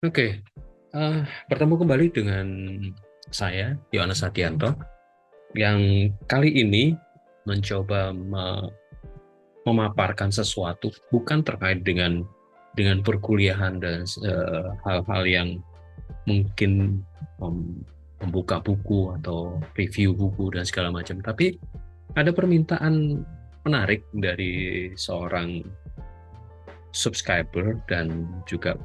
Oke, bertemu kembali dengan saya, Yohanes Hadianto, yang kali ini mencoba memaparkan sesuatu bukan terkait dengan perkuliahan dan hal-hal yang mungkin membuka buku atau review buku dan segala macam, tapi ada permintaan menarik dari seorang subscriber dan juga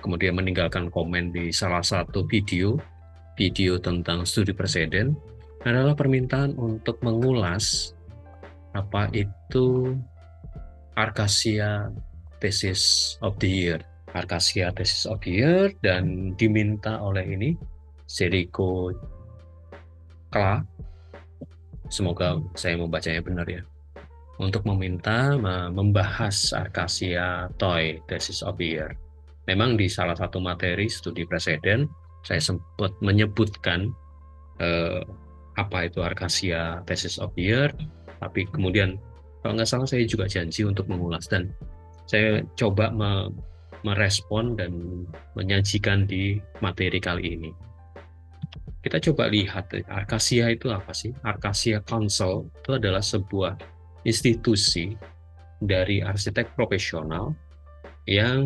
kemudian meninggalkan komen di salah satu video tentang studi preseden adalah permintaan untuk mengulas apa itu Arcasia Thesis of the Year. Arcasia Thesis of the Year, dan diminta oleh ini Seriko Kla, semoga saya membacanya benar ya, untuk meminta membahas Arcasia Toy Thesis of the Year. Memang di salah satu materi studi preseden saya sempat menyebutkan eh, apa itu Arcasia Thesis of the Year, tapi kemudian kalau nggak salah saya juga janji untuk mengulas, dan saya coba merespon dan menyajikan di materi kali ini. Kita coba lihat Arcasia itu apa sih? Arcasia Council itu adalah sebuah institusi dari arsitek profesional yang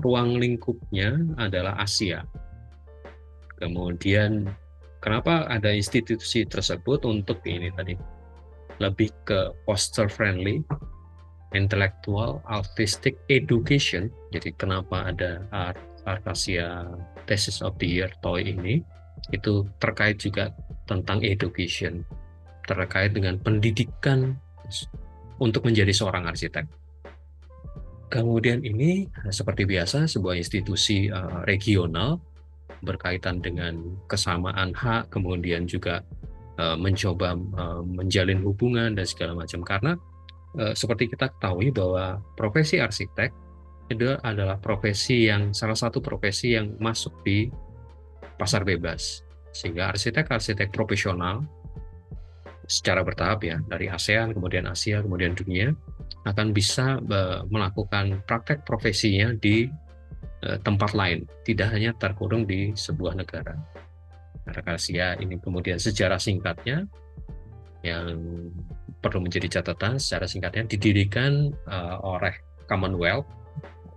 ruang lingkupnya adalah Asia. Kemudian kenapa ada institusi tersebut? Untuk ini tadi lebih ke poster friendly, intellectual, artistic education. Jadi kenapa ada Arcasia Thesis of the Year Toy ini? Itu terkait juga tentang education, terkait dengan pendidikan untuk menjadi seorang arsitek. Kemudian ini seperti biasa sebuah institusi regional berkaitan dengan kesamaan hak, kemudian juga mencoba menjalin hubungan dan segala macam. Karena seperti kita ketahui bahwa profesi arsitek itu adalah profesi yang salah satu profesi yang masuk di pasar bebas, sehingga arsitek-arsitek profesional secara bertahap ya, dari ASEAN, kemudian Asia, kemudian dunia, akan bisa melakukan praktek profesinya di tempat lain, tidak hanya terkurung di sebuah negara. Arcasia ini kemudian sejarah singkatnya yang perlu menjadi catatan, secara singkatnya didirikan oleh Commonwealth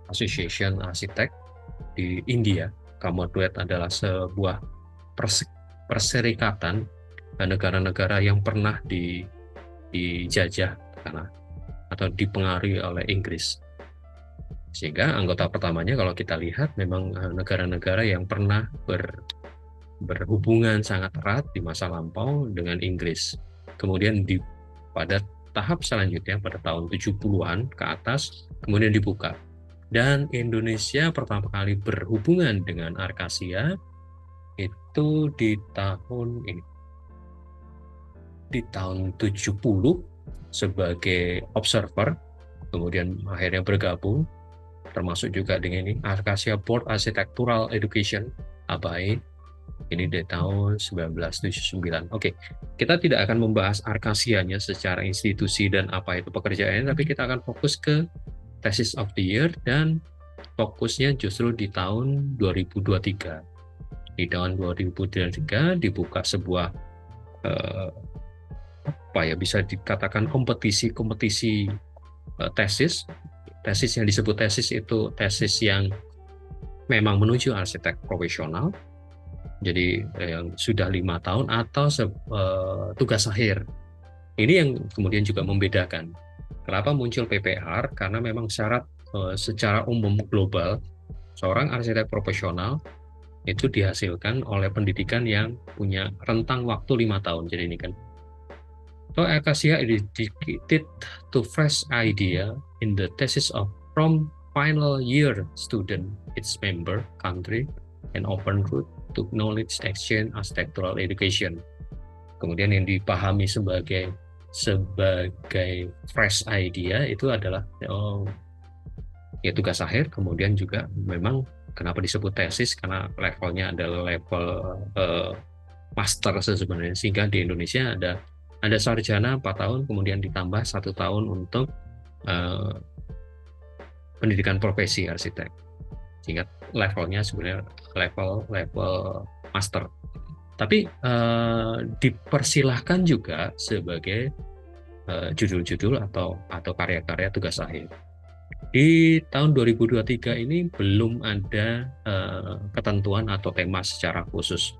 Association Architect di India. Commonwealth adalah sebuah perserikatan negara-negara yang pernah dijajah karena atau dipengaruhi oleh Inggris. Sehingga anggota pertamanya kalau kita lihat memang negara-negara yang pernah berhubungan sangat erat di masa lampau dengan Inggris. Kemudian pada tahap selanjutnya pada tahun 70-an ke atas kemudian dibuka. Dan Indonesia pertama kali berhubungan dengan Arcasia itu di tahun 70 sebagai observer, kemudian akhirnya bergabung, termasuk juga dengan ini Arcasia Board Architectural Education (ABAE), ini di tahun 1979. Oke, kita tidak akan membahas Arcasianya secara institusi dan apa itu pekerjaannya, tapi kita akan fokus ke Thesis of the Year, dan fokusnya justru di tahun 2023. Di tahun 2023 dibuka sebuah apa ya, bisa dikatakan kompetisi tesis. Tesis yang disebut tesis itu tesis yang memang menuju arsitek profesional, jadi yang sudah 5 tahun atau tugas akhir. Ini yang kemudian juga membedakan. Kenapa muncul PPR? Karena memang syarat secara umum global seorang arsitek profesional itu dihasilkan oleh pendidikan yang punya rentang waktu 5 tahun. Jadi ini kan. So Acacia is dedicated to fresh idea in the thesis of from final year student, its member country, and open route to knowledge exchange architectural education. Kemudian yang dipahami sebagai fresh idea itu adalah ya tugas akhir. Kemudian juga memang kenapa disebut tesis, karena levelnya adalah level master sebenarnya, sehingga di Indonesia ada sarjana 4 tahun, kemudian ditambah 1 tahun untuk pendidikan profesi arsitek. sehingga levelnya sebenarnya level master. Tapi dipersilahkan juga sebagai judul-judul atau karya-karya tugas akhir. Di tahun 2023 ini belum ada ketentuan atau tema secara khusus.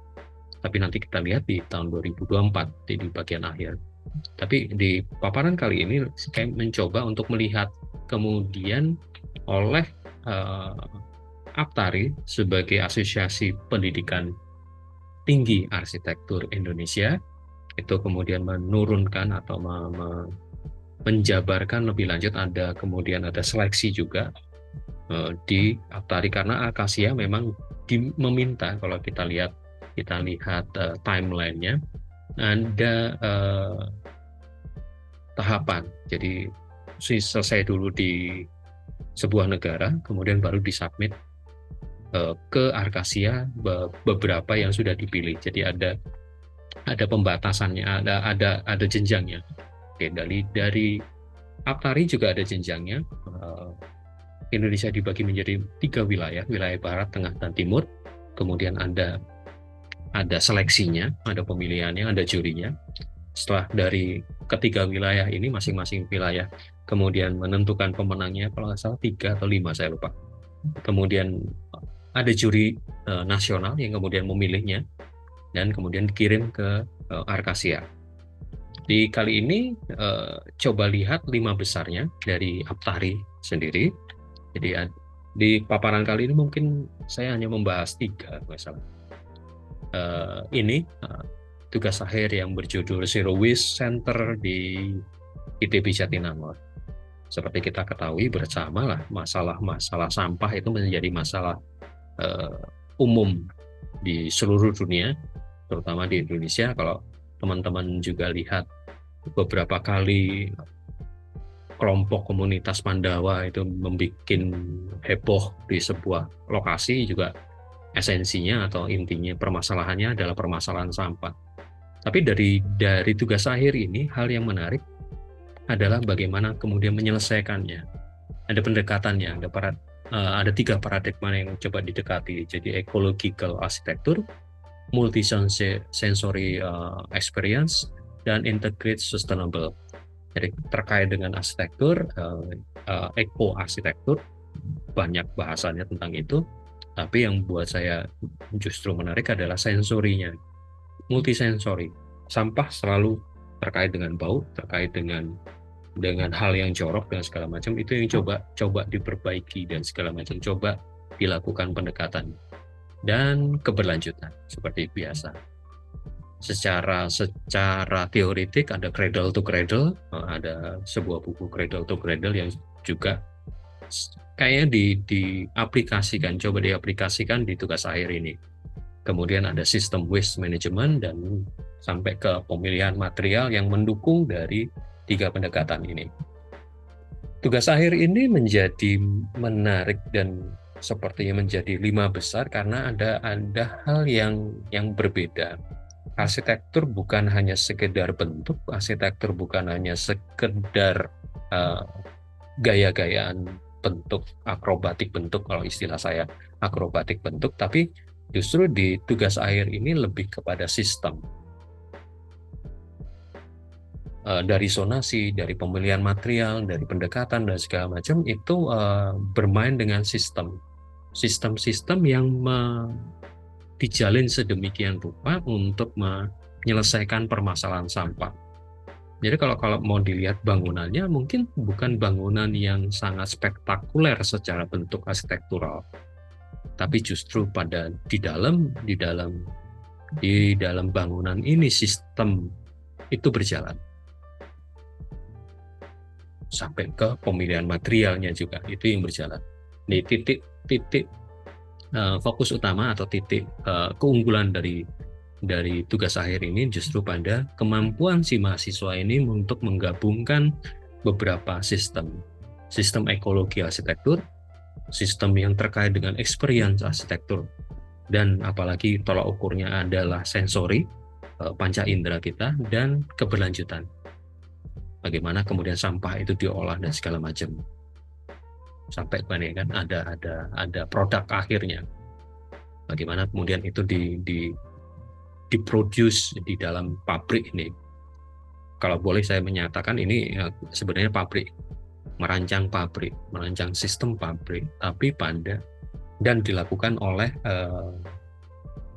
Tapi nanti kita lihat di tahun 2024 di bagian akhir. Tapi di paparan kali ini saya mencoba untuk melihat kemudian oleh APTARI sebagai Asosiasi Pendidikan Tinggi Arsitektur Indonesia itu kemudian menurunkan atau menjabarkan lebih lanjut, kemudian ada seleksi juga di APTARI karena Akasia memang meminta, kalau kita lihat timelinenya ada tahapan. Jadi selesai dulu di sebuah negara, kemudian baru disubmit ke Akasia beberapa yang sudah dipilih. Jadi ada pembatasannya, ada jenjangnya. Oke, dari APTARI juga ada jenjangnya. Indonesia dibagi menjadi 3 wilayah barat, tengah, dan timur. Kemudian ada seleksinya, ada pemilihannya, ada jurinya. Setelah dari ketiga wilayah ini, masing-masing wilayah kemudian menentukan pemenangnya, kalau nggak salah 3 atau 5, saya lupa. Kemudian ada juri nasional yang kemudian memilihnya, dan kemudian dikirim ke Akasia. Di kali ini coba lihat 5 besarnya dari APTARI sendiri. Jadi di paparan kali ini mungkin saya hanya membahas 3 misalnya. Ini tugas akhir yang berjudul Zero Waste Center di ITB Jatinangor. Seperti kita ketahui bersama lah, masalah sampah itu menjadi masalah umum di seluruh dunia, terutama di Indonesia. Kalau teman-teman juga lihat beberapa kali kelompok komunitas Pandawa itu membuat heboh di sebuah lokasi, juga esensinya atau intinya permasalahannya adalah permasalahan sampah. Tapi dari tugas akhir ini, hal yang menarik adalah bagaimana kemudian menyelesaikannya. Ada pendekatannya, ada 3 paradigma yang coba didekati. Jadi ecological architecture, multi-sensory experience, dan integrated sustainable. Jadi terkait dengan arsitektur, eco-arsitektur, banyak bahasanya tentang itu. Tapi yang buat saya justru menarik adalah sensorinya, multisensori. Sampah selalu terkait dengan bau, terkait dengan hal yang jorok dan segala macam, itu yang coba diperbaiki dan segala macam, coba dilakukan pendekatan dan keberlanjutan seperti biasa. Secara teoritik ada Cradle to Cradle, ada sebuah buku Cradle to Cradle yang juga kayaknya coba diaplikasikan di tugas akhir ini. Kemudian ada sistem waste management dan sampai ke pemilihan material yang mendukung dari 3 pendekatan ini. Tugas akhir ini menjadi menarik dan sepertinya menjadi 5 besar karena ada hal yang berbeda. Arsitektur bukan hanya sekedar bentuk, arsitektur bukan hanya sekedar gaya-gayaan bentuk, akrobatik bentuk, kalau istilah saya akrobatik bentuk, tapi justru di tugas akhir ini lebih kepada sistem. Dari zonasi, dari pemilihan material, dari pendekatan dan segala macam, itu bermain dengan sistem yang dijalin sedemikian rupa untuk menyelesaikan permasalahan sampah. Jadi kalau mau dilihat bangunannya, mungkin bukan bangunan yang sangat spektakuler secara bentuk arsitektural, tapi justru di dalam bangunan ini sistem itu berjalan sampai ke pemilihan materialnya juga, itu yang berjalan. Di titik fokus utama atau titik keunggulan dari tugas akhir ini justru pada kemampuan si mahasiswa ini untuk menggabungkan beberapa sistem ekologi arsitektur, sistem yang terkait dengan experience arsitektur, dan apalagi tolak ukurnya adalah sensori, panca indera kita, dan keberlanjutan. Bagaimana kemudian sampah itu diolah dan segala macam. sampai kan ada produk akhirnya. Bagaimana kemudian itu diproduce di dalam pabrik ini. Kalau boleh saya menyatakan ini sebenarnya pabrik, merancang sistem pabrik, tapi dan dilakukan oleh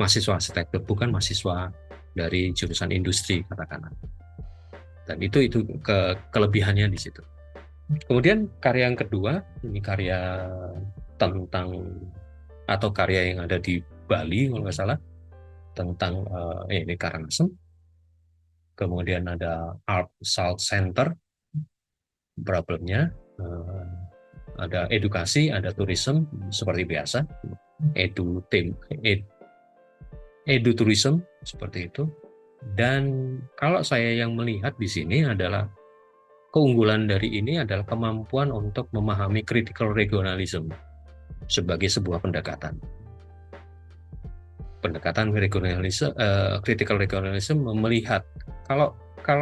mahasiswa arsitektur, bukan mahasiswa dari jurusan industri katakanlah. Dan itu kelebihannya di situ. Kemudian karya yang kedua, ini karya tentang atau karya yang ada di Bali kalau nggak salah, tentang ini Karangasem. Kemudian ada Art Salt Center, problemnya ada edukasi, ada tourism seperti biasa, edu tourism seperti itu. Dan kalau saya yang melihat di sini adalah keunggulan dari ini adalah kemampuan untuk memahami critical regionalism sebagai sebuah pendekatan regionalisme, critical regionalism melihat kalau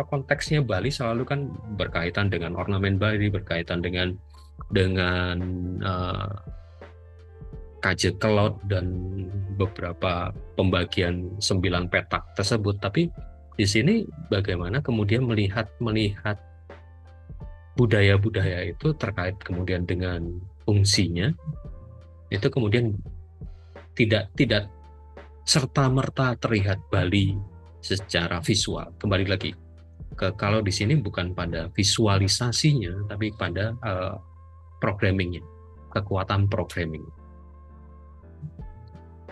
konteksnya Bali selalu kan berkaitan dengan ornamen Bali, berkaitan dengan Kaje Kelot dan beberapa pembagian 9 petak tersebut. Tapi di sini bagaimana kemudian melihat budaya-budaya itu terkait kemudian dengan fungsinya, itu kemudian tidak serta-merta terlihat Bali secara visual. Kembali lagi kalau di sini bukan pada visualisasinya, tapi pada programmingnya, kekuatan programming.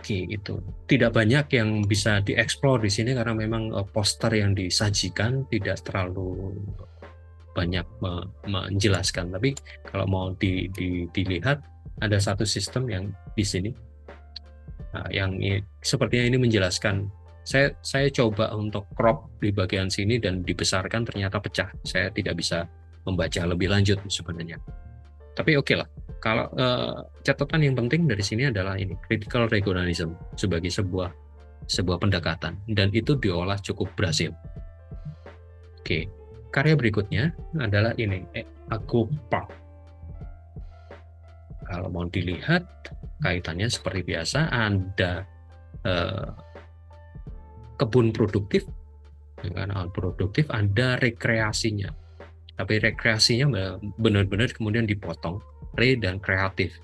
Oke, itu tidak banyak yang bisa dieksplor di sini karena memang poster yang disajikan tidak terlalu banyak menjelaskan. Tapi kalau mau dilihat, ada satu sistem yang di sini yang sepertinya ini menjelaskan. Saya coba untuk crop di bagian sini dan dibesarkan, ternyata pecah. Saya tidak bisa membaca lebih lanjut sebenarnya. Tapi oke lah. Kalau catatan yang penting dari sini adalah ini critical regionalism sebagai sebuah pendekatan, dan itu diolah cukup berhasil. Oke, karya berikutnya adalah ini Agro Park. Kalau mau dilihat kaitannya seperti biasa, ada kebun produktif, ada rekreasinya. Tapi rekreasinya benar-benar kemudian dipotong, dan kreatif.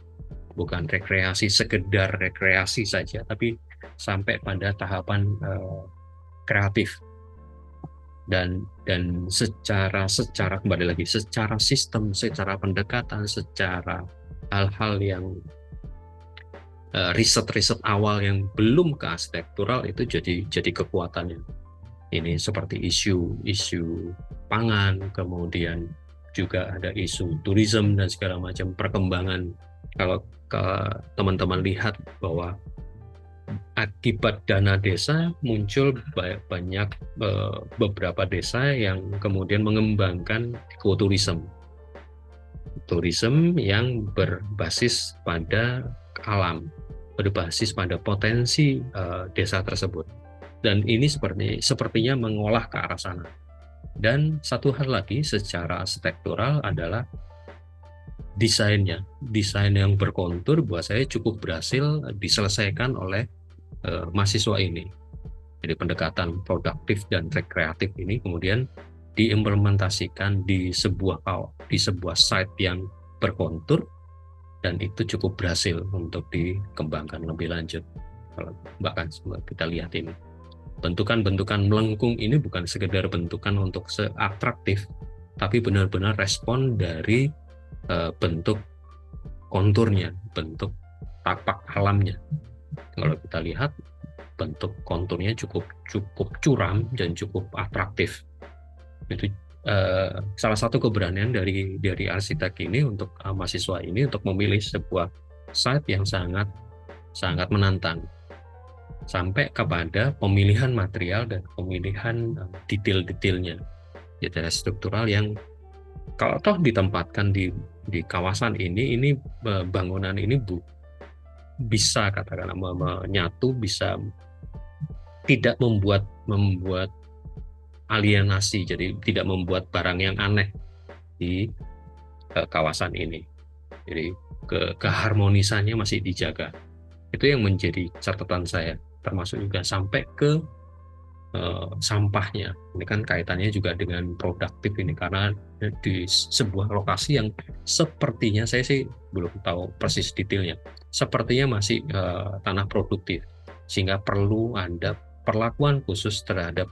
Bukan rekreasi sekedar rekreasi saja, tapi sampai pada tahapan kreatif. Dan secara kembali lagi, secara sistem, secara pendekatan, secara hal-hal yang riset awal yang belum ke arsitektural, itu jadi kekuatannya. Ini seperti isu pangan, kemudian juga ada isu tourism dan segala macam perkembangan. Kalau teman-teman lihat bahwa akibat dana desa muncul banyak beberapa desa yang kemudian mengembangkan ekoturism, yang berbasis pada alam, berbasis pada potensi desa tersebut. Dan ini sepertinya mengolah ke arah sana. Dan satu hal lagi secara arsitektural adalah desain yang berkontur, buat saya cukup berhasil diselesaikan oleh mahasiswa ini. Jadi pendekatan produktif dan rekreatif ini kemudian diimplementasikan di sebuah site yang berkontur, dan itu cukup berhasil untuk dikembangkan lebih lanjut. Kalau bahkan kita lihat ini, bentukan-bentukan melengkung ini bukan sekedar bentukan untuk seatraktif, tapi benar-benar respon dari bentuk konturnya, bentuk tapak alamnya. Kalau kita lihat, bentuk konturnya cukup curam dan cukup atraktif. Itu salah satu keberanian dari arsitek ini untuk mahasiswa ini untuk memilih sebuah site yang sangat menantang, sampai kepada pemilihan material dan pemilihan detail-detailnya, detail struktural yang kalau toh ditempatkan di kawasan ini bangunan ini bisa katakanlah menyatu, bisa tidak membuat alienasi, jadi tidak membuat barang yang aneh di kawasan ini. Jadi keharmonisannya masih dijaga. Itu yang menjadi catatan saya, termasuk juga sampai ke sampahnya. Ini kan kaitannya juga dengan produktif ini, karena di sebuah lokasi yang sepertinya, saya sih belum tahu persis detailnya, sepertinya masih tanah produktif, sehingga perlu ada perlakuan khusus terhadap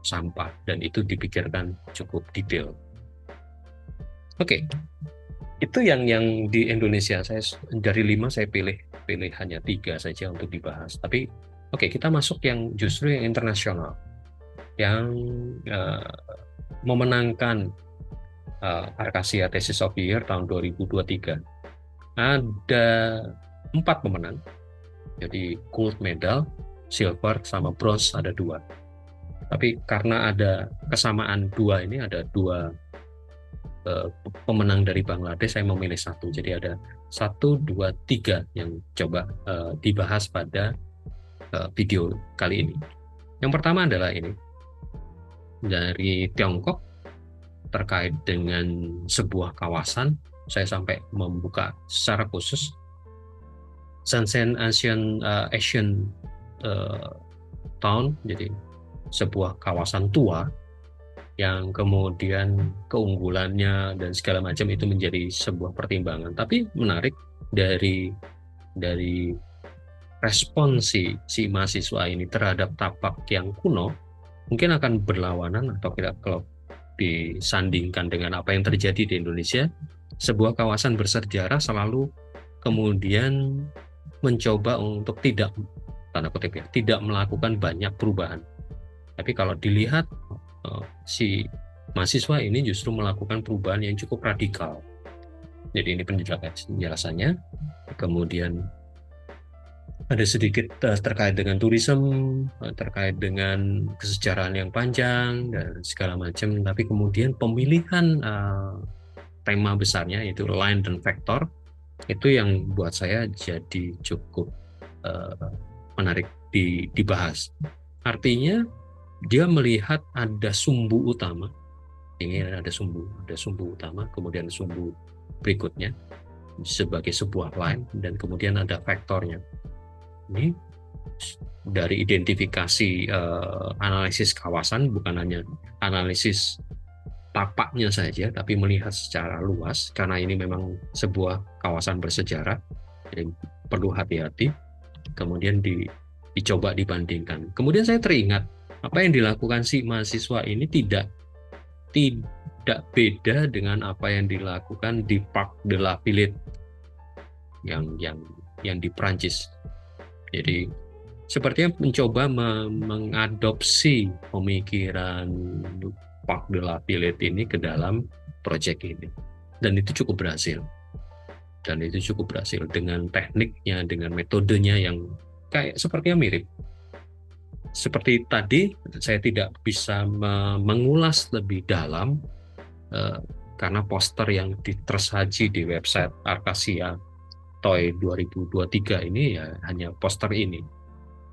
sampah, dan itu dipikirkan cukup detail. Oke, itu yang di Indonesia. Saya dari 5 saya pilih hanya 3 saja untuk dibahas. Tapi oke, kita masuk yang justru yang internasional, yang memenangkan Arcasia Thesis of the Year tahun 2023. Ada 4 pemenang, jadi gold medal, silver, sama bronze ada 2. Tapi karena ada kesamaan 2 ini, ada 2 pemenang dari Bangladesh, saya memilih 1. Jadi ada 1, 2, 3 yang coba dibahas pada video kali ini. Yang pertama adalah ini, dari Tiongkok, terkait dengan sebuah kawasan. Saya sampai membuka secara khusus Sansen Asian Town, jadi sebuah kawasan tua yang kemudian keunggulannya dan segala macam itu menjadi sebuah pertimbangan. Tapi menarik dari respons si mahasiswa ini terhadap tapak yang kuno, mungkin akan berlawanan atau tidak kalau disandingkan dengan apa yang terjadi di Indonesia. Sebuah kawasan bersejarah selalu kemudian mencoba untuk tidak, tanda kutip ya, tidak melakukan banyak perubahan. Tapi kalau dilihat si mahasiswa ini justru melakukan perubahan yang cukup radikal. Jadi ini penjelasannya. Kemudian ada sedikit terkait dengan turisme, terkait dengan kesejarahan yang panjang dan segala macam. Tapi kemudian pemilihan tema besarnya yaitu line dan vektor, itu yang buat saya jadi cukup menarik dibahas. Artinya dia melihat ada sumbu utama, ini ada sumbu utama, kemudian sumbu berikutnya sebagai sebuah line, dan kemudian ada vektornya. Ini dari identifikasi analisis kawasan, bukan hanya analisis tapaknya saja, tapi melihat secara luas, karena ini memang sebuah kawasan bersejarah, jadi perlu hati-hati. Kemudian dicoba dibandingkan. Kemudian saya teringat apa yang dilakukan si mahasiswa ini tidak beda dengan apa yang dilakukan di Parc de la Villette yang di Prancis. Jadi sepertinya mencoba mengadopsi pemikiran Parc de la Villette ini ke dalam proyek ini, dan itu cukup berhasil. Dengan tekniknya, dengan metodenya yang kayak sepertinya mirip. Seperti tadi, saya tidak bisa mengulas lebih dalam karena poster yang tersaji di website Arcasia TOY 2023 ini ya hanya poster ini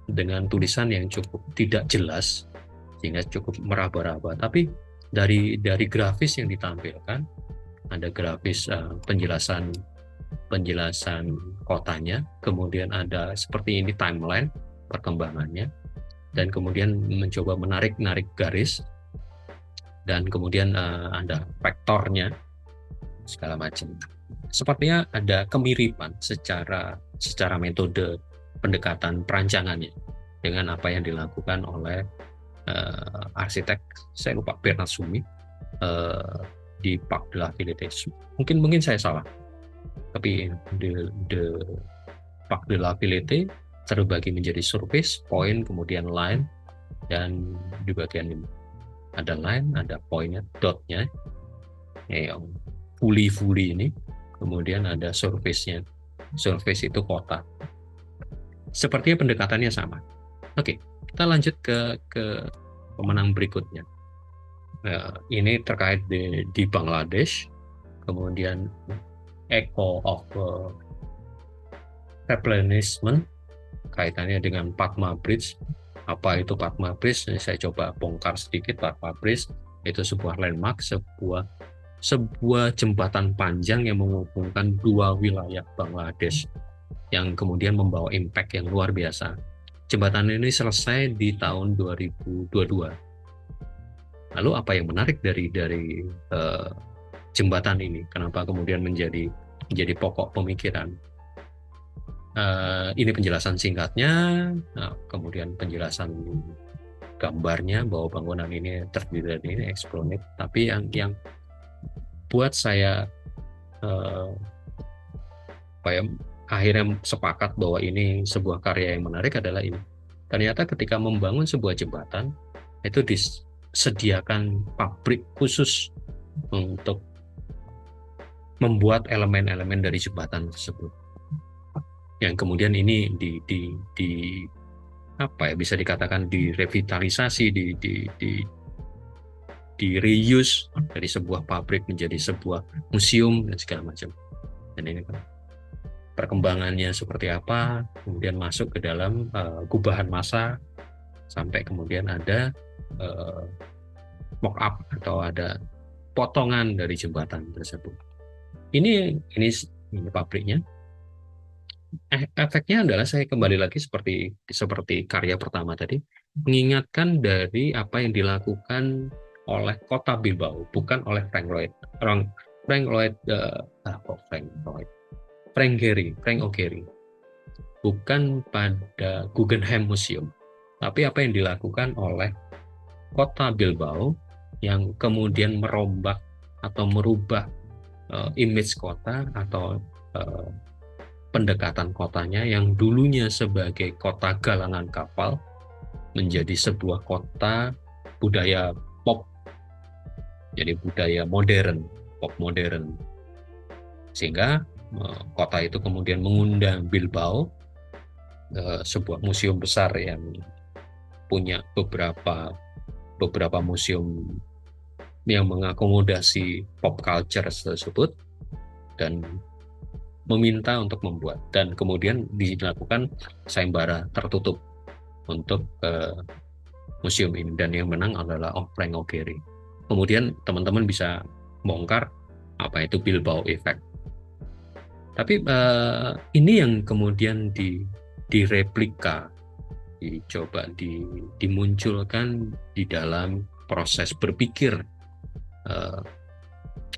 dengan tulisan yang cukup tidak jelas sehingga cukup meraba-raba. Tapi dari grafis yang ditampilkan, ada grafis penjelasan kotanya, kemudian ada seperti ini timeline perkembangannya, dan kemudian mencoba menarik garis, dan kemudian ada vektornya segala macam. Sepertinya ada kemiripan secara metode pendekatan perancangannya dengan apa yang dilakukan oleh arsitek, saya lupa, Bernard Sumi di Parc de la Villette. Mungkin saya salah, tapi the Parc de la Villette terbagi menjadi surface, point, kemudian line, dan di bagian ini ada line, ada pointnya, dotnya, yang fuli ini, kemudian ada surface-nya. Surface itu kota. Sepertinya pendekatannya sama. Oke, kita lanjut ke pemenang berikutnya. Ini terkait di Bangladesh, kemudian Echo of Replenishment, kaitannya dengan Padma Bridge. Apa itu Padma Bridge? Saya coba bongkar sedikit. Padma Bridge itu sebuah landmark, sebuah sebuah jembatan panjang yang menghubungkan dua wilayah Bangladesh yang kemudian membawa impact yang luar biasa. Jembatan ini selesai di tahun 2022. Lalu apa yang menarik dari jembatan ini? Kenapa kemudian menjadi pokok pemikiran? Ini penjelasan singkatnya, kemudian penjelasan gambarnya bahwa bangunan ini terdiri dari ini Esplanade. Tapi yang buat saya akhirnya sepakat bahwa ini sebuah karya yang menarik adalah ini. Ternyata ketika membangun sebuah jembatan, itu disediakan pabrik khusus untuk membuat elemen-elemen dari jembatan tersebut. Yang kemudian ini bisa dikatakan direvitalisasi, di reuse dari sebuah pabrik menjadi sebuah museum dan segala macam. Dan ini kan perkembangannya seperti apa, kemudian masuk ke dalam gubahan massa sampai kemudian ada mock up atau ada potongan dari jembatan tersebut. Ini pabriknya. Efeknya adalah saya kembali lagi seperti karya pertama tadi, mengingatkan dari apa yang dilakukan oleh kota Bilbao, bukan oleh Frank O'Gary, bukan pada Guggenheim Museum, tapi apa yang dilakukan oleh kota Bilbao yang kemudian merombak atau merubah image kota atau pendekatan kotanya yang dulunya sebagai kota galangan kapal menjadi sebuah kota budaya pop, jadi budaya modern, pop modern, sehingga kota itu kemudian mengundang Bilbao, sebuah museum besar yang punya beberapa museum yang mengakomodasi pop culture tersebut, dan meminta untuk membuat, dan kemudian dilakukan sayembara tertutup untuk museum ini, dan yang menang adalah Frank O'Gary. Kemudian teman-teman bisa bongkar apa itu Bilbao Effect. Tapi ini yang kemudian direplika, dicoba dimunculkan di dalam proses berpikir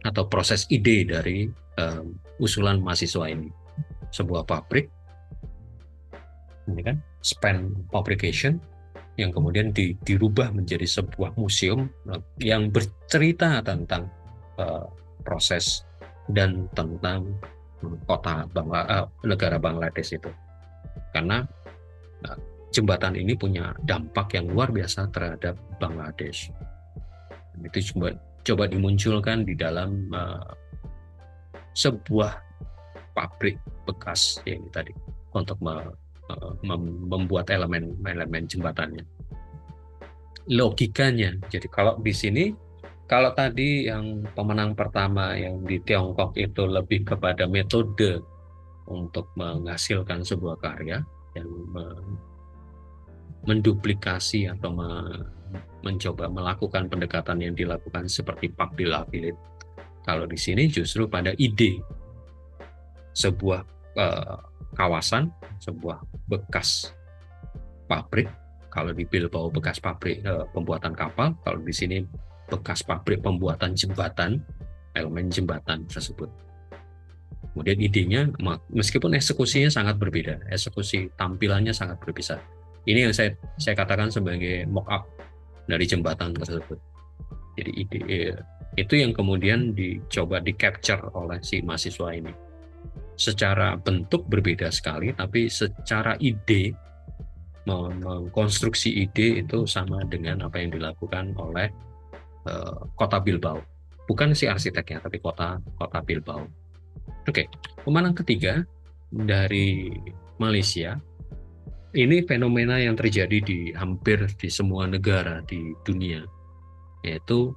atau proses ide dari usulan mahasiswa ini. Sebuah pabrik, ini kan Span Fabrication, yang kemudian dirubah menjadi sebuah museum yang bercerita tentang proses dan tentang kota negara Bangladesh itu. Karena jembatan ini punya dampak yang luar biasa terhadap Bangladesh. Itu coba dimunculkan di dalam sebuah pabrik bekas ini tadi untuk membuat elemen jembatannya. Logikanya, jadi kalau di sini, kalau tadi yang pemenang pertama yang di Tiongkok itu lebih kepada metode untuk menghasilkan sebuah karya yang menduplikasi atau mencoba melakukan pendekatan yang dilakukan seperti Park de la Villette. Kalau di sini justru pada ide sebuah kawasan, sebuah bekas pabrik. Kalau di Bilbao bekas pabrik pembuatan kapal, kalau di sini bekas pabrik pembuatan jembatan, elemen jembatan tersebut. Kemudian idenya, meskipun eksekusinya sangat berbeda, eksekusi tampilannya sangat berbeda. Ini yang saya katakan sebagai mock up dari jembatan tersebut. Jadi ide itu yang kemudian dicoba di capture oleh si mahasiswa ini. Secara bentuk berbeda sekali, tapi secara ide, mengkonstruksi ide itu sama dengan apa yang dilakukan oleh kota Bilbao. Bukan si arsiteknya, tapi kota Bilbao. Oke, pemenang ketiga dari Malaysia. Ini fenomena yang terjadi di hampir di semua negara di dunia, yaitu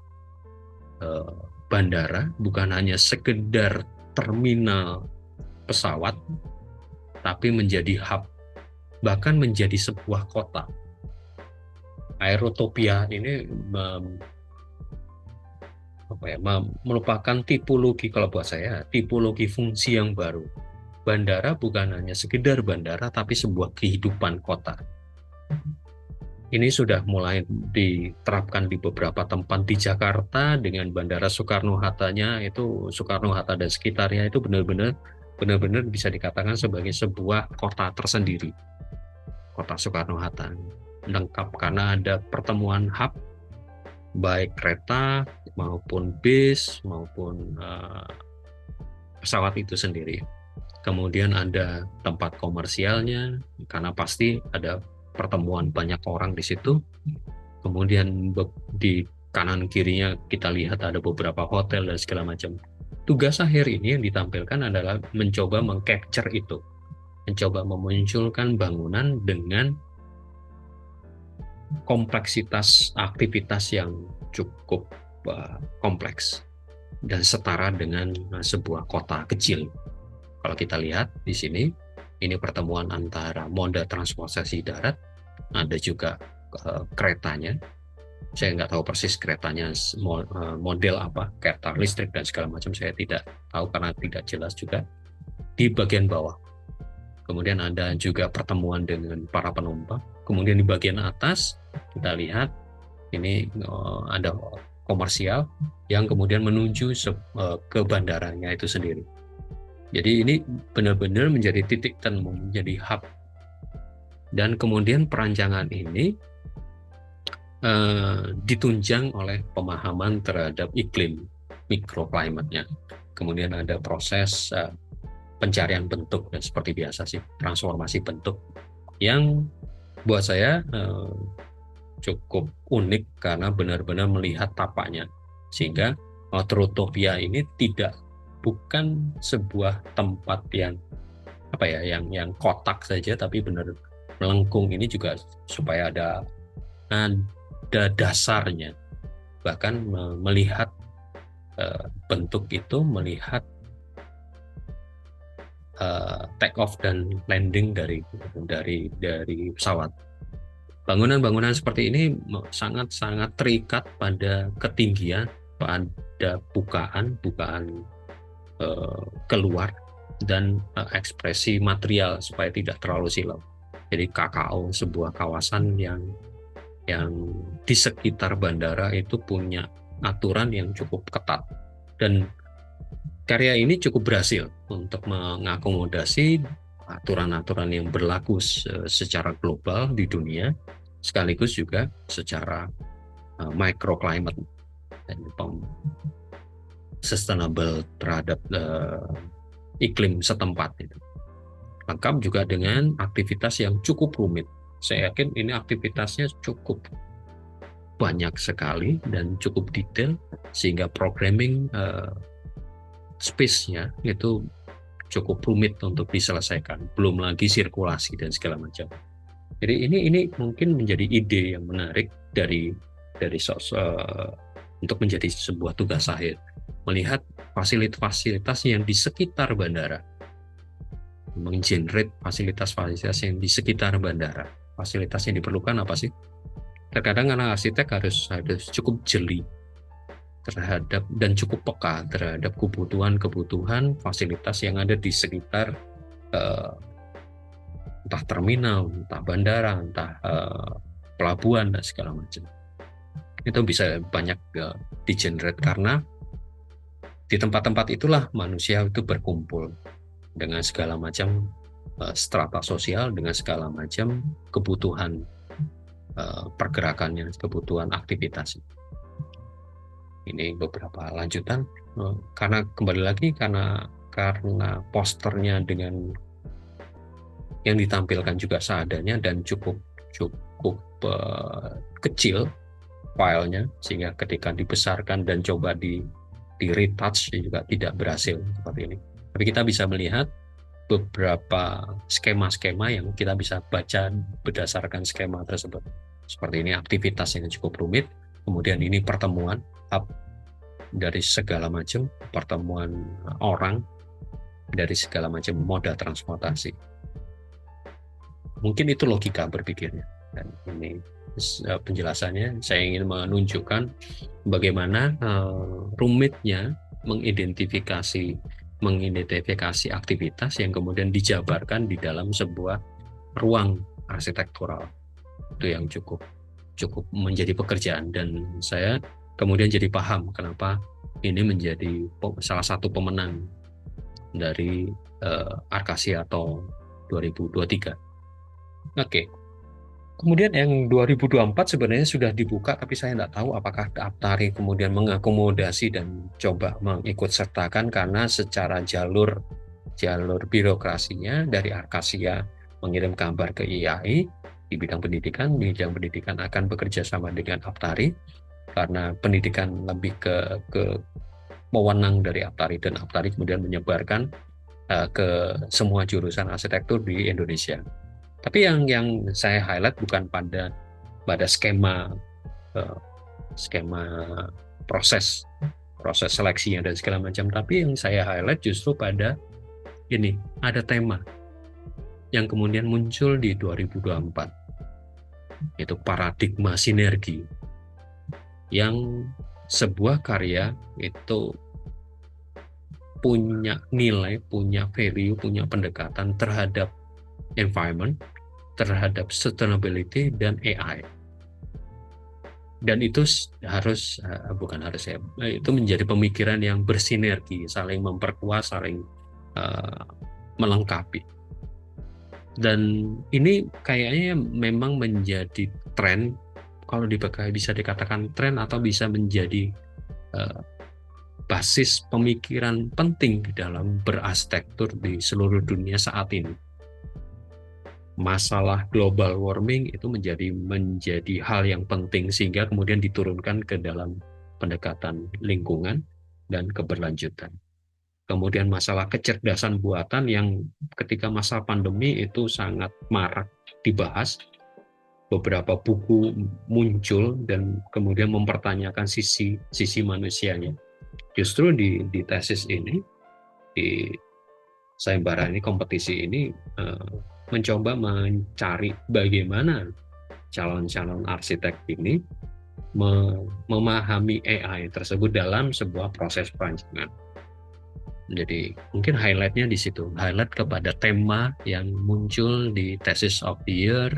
bandara bukan hanya sekedar terminal pesawat, tapi menjadi hub, bahkan menjadi sebuah kota. Aerotopia ini merupakan tipologi, kalau buat saya tipologi fungsi yang baru. Bandara bukan hanya sekedar bandara, tapi sebuah kehidupan kota. Ini sudah mulai diterapkan di beberapa tempat di Jakarta dengan Bandara Soekarno-Hattanya, itu Soekarno-Hatta dan sekitarnya itu benar-benar bisa dikatakan sebagai sebuah kota tersendiri. Kota Soekarno-Hatta lengkap karena ada pertemuan hub baik kereta maupun bis maupun pesawat itu sendiri. Kemudian ada tempat komersialnya karena pasti ada pertemuan banyak orang di situ. Kemudian di kanan kirinya kita lihat ada beberapa hotel dan segala macam. Tugas akhir ini yang ditampilkan adalah mencoba mengcapture itu, mencoba memunculkan bangunan dengan kompleksitas aktivitas yang cukup kompleks dan setara dengan sebuah kota kecil. Kalau kita lihat di sini, ini pertemuan antara moda transportasi darat, ada juga keretanya. Saya nggak tahu persis keretanya model apa, kereta listrik dan segala macam, saya tidak tahu karena tidak jelas juga. Di bagian bawah, kemudian ada juga pertemuan dengan para penumpang. Kemudian di bagian atas, kita lihat ini ada komersial yang kemudian menuju ke bandaranya itu sendiri. Jadi ini benar-benar menjadi titik temu, menjadi hub. Dan kemudian perancangan ini ditunjang oleh pemahaman terhadap iklim, mikroklimatnya. Kemudian ada proses pencarian bentuk, dan seperti biasa sih, transformasi bentuk yang buat saya cukup unik karena benar-benar melihat tapaknya. Sehingga Trutopia ini bukan sebuah tempat yang yang kotak saja, tapi benar melengkung. Ini juga supaya ada dasarnya, bahkan melihat bentuk itu, melihat take off dan landing dari pesawat. Bangunan-bangunan seperti ini sangat-sangat terikat pada ketinggian, pada bukaan keluar, dan ekspresi material supaya tidak terlalu silau. Jadi KKO, sebuah kawasan yang di sekitar bandara itu punya aturan yang cukup ketat, dan karya ini cukup berhasil untuk mengakomodasi aturan-aturan yang berlaku secara global di dunia, sekaligus juga secara microclimate dan sustainable terhadap iklim setempat itu. Lengkap juga dengan aktivitas yang cukup rumit. Saya yakin ini aktivitasnya cukup banyak sekali dan cukup detail, sehingga programming space-nya itu cukup rumit untuk diselesaikan. Belum lagi sirkulasi dan segala macam. Jadi ini mungkin menjadi ide yang menarik untuk menjadi sebuah tugas akhir, melihat fasilitas-fasilitas yang di sekitar bandara, menggenerate fasilitas-fasilitas yang di sekitar bandara. Fasilitas yang diperlukan apa sih? Terkadang anak arsitek harus cukup jeli terhadap dan cukup peka terhadap kebutuhan fasilitas yang ada di sekitar entah terminal, entah bandara, entah pelabuhan dan segala macam. Itu bisa banyak di-generate karena di tempat-tempat itulah manusia itu berkumpul dengan segala macam strata sosial, dengan segala macam kebutuhan pergerakannya, kebutuhan aktivitas. Ini beberapa lanjutan, karena kembali lagi karena posternya dengan yang ditampilkan juga seadanya dan cukup kecil filenya, sehingga ketika dibesarkan dan coba di retouch juga tidak berhasil seperti ini. Tapi kita bisa melihat beberapa skema-skema yang kita bisa baca berdasarkan skema tersebut. Seperti ini aktivitas yang cukup rumit, kemudian ini pertemuan dari segala macam, pertemuan orang dari segala macam moda transportasi. Mungkin itu logika berpikirnya, dan ini penjelasannya. Saya ingin menunjukkan bagaimana rumitnya mengidentifikasi aktivitas yang kemudian dijabarkan di dalam sebuah ruang arsitektural. Itu yang cukup menjadi pekerjaan, dan saya kemudian jadi paham kenapa ini menjadi salah satu pemenang dari Arkasia atau 2023. Oke. Kemudian yang 2024 sebenarnya sudah dibuka, tapi saya tidak tahu apakah Aptari kemudian mengakomodasi dan coba mengikut sertakan, karena secara jalur birokrasinya dari Arkasia mengirim kabar ke IAI di bidang pendidikan akan bekerja sama dengan Aptari, karena pendidikan lebih ke wewenang dari Aptari, dan Aptari kemudian menyebarkan ke semua jurusan arsitektur di Indonesia. Tapi yang saya highlight bukan pada skema proses seleksinya dan segala macam, tapi yang saya highlight justru pada ini, ada tema yang kemudian muncul di 2024, yaitu paradigma sinergi, yang sebuah karya itu punya nilai, punya value, punya pendekatan terhadap environment, terhadap sustainability, dan AI. Dan itu itu menjadi pemikiran yang bersinergi, saling memperkuat, saling melengkapi. Dan ini kayaknya memang menjadi tren, kalau bisa dikatakan tren, atau bisa menjadi basis pemikiran penting di dalam berarsitektur di seluruh dunia saat ini. Masalah global warming itu menjadi hal yang penting, sehingga kemudian diturunkan ke dalam pendekatan lingkungan dan keberlanjutan. Kemudian masalah kecerdasan buatan yang ketika masa pandemi itu sangat marak dibahas. Beberapa buku muncul dan kemudian mempertanyakan sisi manusianya. Justru di tesis ini, di sayembara ini, kompetisi ini, mencoba mencari bagaimana calon-calon arsitek ini memahami AI tersebut dalam sebuah proses perancangan. Jadi mungkin highlightnya di situ, highlight kepada tema yang muncul di Thesis of the Year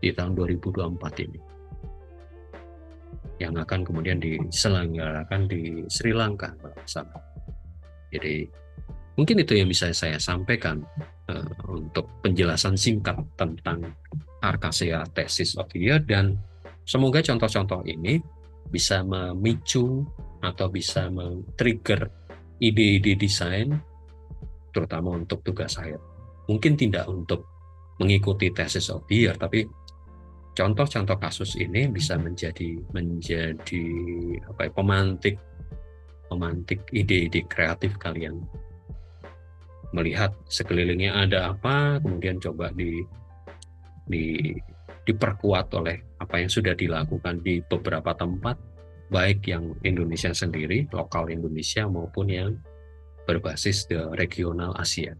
di tahun 2024 ini, yang akan kemudian diselenggarakan di Sri Lanka bersama. Jadi mungkin itu yang bisa saya sampaikan untuk penjelasan singkat tentang Arkasia Thesis of the Year, dan semoga contoh-contoh ini bisa memicu atau bisa men-trigger ide-ide desain, terutama untuk tugas akhir. Mungkin tidak untuk mengikuti Thesis of the Year, tapi contoh-contoh kasus ini bisa menjadi pemantik ide-ide kreatif kalian. Melihat sekelilingnya ada apa, kemudian coba diperkuat oleh apa yang sudah dilakukan di beberapa tempat, baik yang Indonesia sendiri, lokal Indonesia, maupun yang berbasis di regional Asia.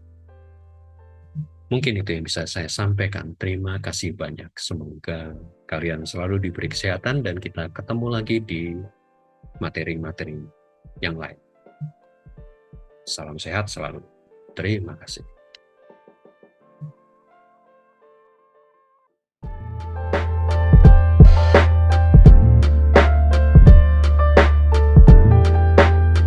Mungkin itu yang bisa saya sampaikan. Terima kasih banyak. Semoga kalian selalu diberi kesehatan, dan kita ketemu lagi di materi-materi yang lain. Salam sehat selalu. Terima kasih.